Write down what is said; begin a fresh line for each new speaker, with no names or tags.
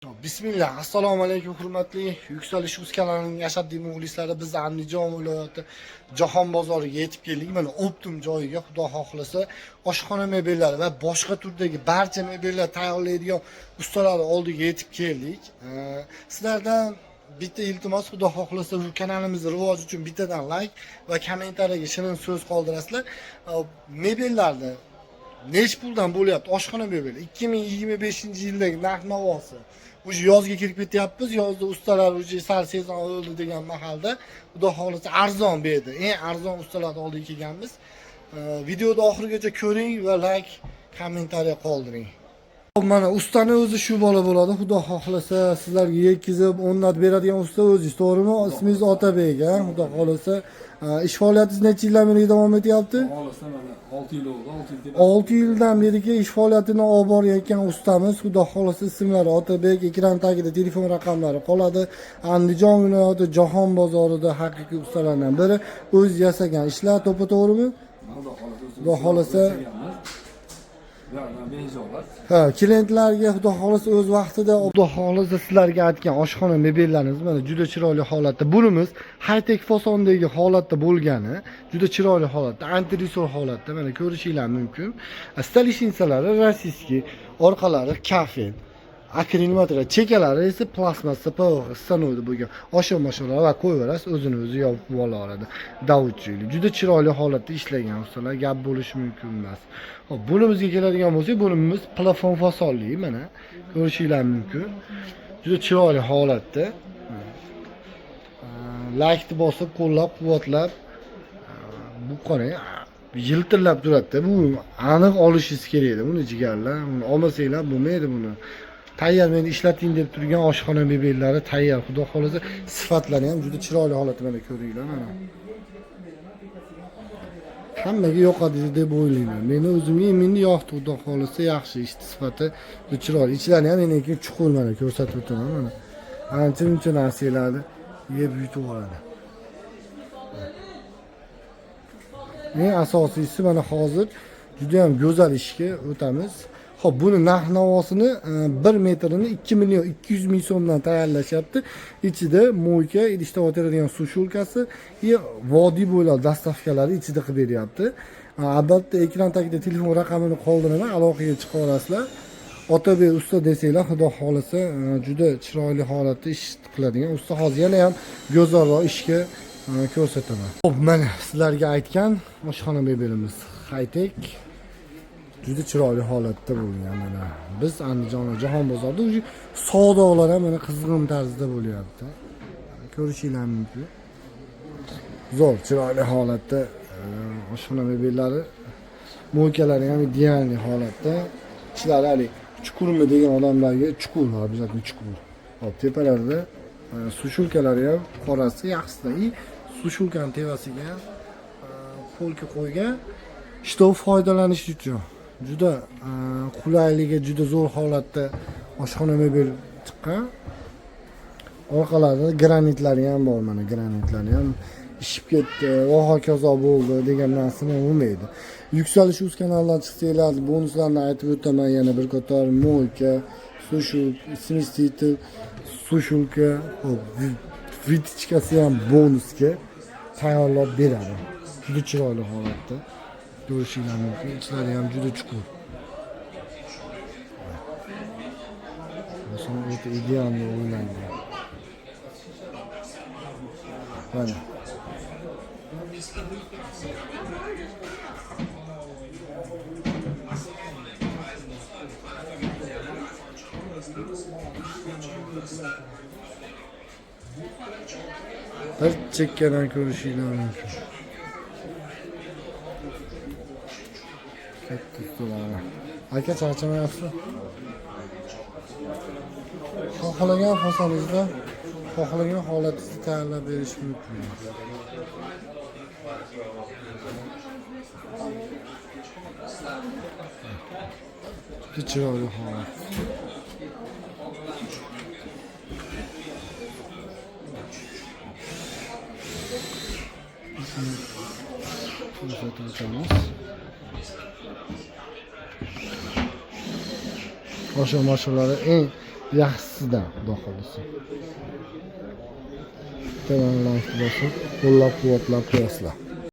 Bismillah, assalomu alaykum hurmatli Yuksalish Uz kanalining ashaddiy muxlislari. Biz Andijon viloyati Jahon bozoriga yetib keldik. Mana optim joyiga, xudo xohlasa, oshxona mebellari va boshqa turdagi barcha mebellar tayyorlaydigan ustalar oldiga yetib keldik. Sizlardan bitta iltimos, xudo xohlasa, bu kanalimizni rivoji uchun bittadan like va kommentariyaga shirin so'z qoldirasizlar. Mebellarni necha puldan bo'lyapti oshxona mebeli? 2025-yildagi narx-navosi. O'sha yozga kirib ketyapmiz. Yozda ustalar o'sha sal sezon o'ldi degan mahalda, xudo xohlasa arzon berdi. Eng arzon ustalar oldiga kelganmiz. Videoni oxirigacha ko'ring va like, kommentariya qoldiring. Mana ustani o'zi shu bola bo'ladi. Xudo xohlasa sizlarga yetkazib, o'rnatib beradigan usta o'zingiz, to'g'rimi? Ismingiz Otabek, xudo xohlasa. Ish faoliyatingiz necha yildan beri davom etyapti?
Xohlasa mana 6 yil bo'ldi,
6 yildan beri ish faoliyatini olib borayotgan ustamiz. Xudo xohlasa ismlari Otabek, ekran tagida telefon raqamlari qoladi. Andijon viloyati Jahon bozorida haqiqiy ustalardan biri. O'z yasagan ishlar, to'g'rimi? Xudo xohlasa klientlarga xudo xohlasa o'z vaqtida, xudo xohlasa sizlarga aytgan oshxona mebellarimiz mana juda chiroyli holatda. Bunimiz high-tech fasondagi holatda bo'lgani, juda chiroyli holatda, antirisor holatda mana ko'rishingiz mumkin. Stalishinsalari rossiyskiy, orqalari kafen, akrilik material, chekalari esa plastmassa PVX stanoyda bo'lgan. Osha-moshalar va qo'yaverasiz, o'zini o'zi yopib olaradi. Davudchilik. Juda chiroyli holatda ishlagan ustalar, gap bo'lishi mumkin emas. Hop, bunimizga keladigan bo'lsak, bunimiz plafon fasonli, mana ko'rishingiz mumkin. Juda chiroyli holatda. Laykni bosib, qo'llab-quvvatlab bu qarang, yiltillab turadi. Bu aniq olishingiz kerak edi buni jigarlar. Buni olmasanglar bo'lmaydi buni. Tayyor meni ishlating deb turgan oshxona mebellari tayyor. Xudo xolasa sifatlari ham juda chiroyli holatda mana ko'ringlar mana. Hammaga yoqadi deb o'ylayman. Meni o'zimga endi yoqdi, xudo xolasa yaxshi ish sifati, chiroyli. Ichlari ham meniki chuqur mana ko'rsatib o'taman mana. Ancha-muncha narsalarni yeb yutib oladi. Eng asosiysi mana hozir juda ham go'zal ishga o'tamiz. Xo'p, buni narx-navosini 1 metrini 2 million 200 ming so'mdan tayyorlashyapti. Ichida mo'yka, idishda o'tiradigan suv shulkasi va vodiy bo'ylab dastavkalari ichida qilib beryapti. Albatta ekran tagida telefon raqamini qoldiraman, aloqaga chiqa olasizlar. Otabek usta desanglar, xudo xolasa juda chiroyli holatda ish qiladigan usta. Hozir yana ham go'zalroq ishga ko'rsataman. Xo'p, mana sizlarga aytgan oshxona mebelimiz high-tech juda chiroyli holatda bo'lgan mana. Biz Andijon Jahon bozorida o'sha savdolar ham mana qizg'in tarzda bo'lyapti. Ko'rishingiz mumkin. Zo'r, chiroyli holatda oshxona mebellari, mo'ykalari ham ideal holatda. Ichlari hali chuqurmi degan odamlarga chuqur, обязательно chuqur. Hop, tepalarida suv shulkalari ham qorasi yaxshida. Suv shulkaning tevasiga polka qo'ygan. Shtov foydalanish uchun juda qulayligi juda zo'r holatda oshxona mebel chiqqan. Orqalarida granitlari ham bor, mana granitlari ham ishib ketdi, va hokazo bo'ldi degan narsa bo'lmaydi. Yuksalish Uz kanalidan chiqsanglar, bonuslarni aytib o'taman yana bir qator. Mo'yka, sushul, smestitel, sushulka, vitichkasi ham bonusga tayyorlab beradi. Juda chiroyli holatda. Ko'rishingiz mumkin. Ichlari ham juda chuqur. Masalan, o'ta ideal o'ylangan. Mana. Bir chekkadan ko'rishingiz mumkin. Aka, charchamayapsiz? Xohlagan fasoningizda, xohlagan holatingizni tayyorlab berish mumkin. Juda chiroyli holat. Ko'rsatib o'tamiz. Osha mashalari eng yaxshisidan xudo xohlasa. Kanalni bosib, qo'llab-quvvatlab qo'yasizlar.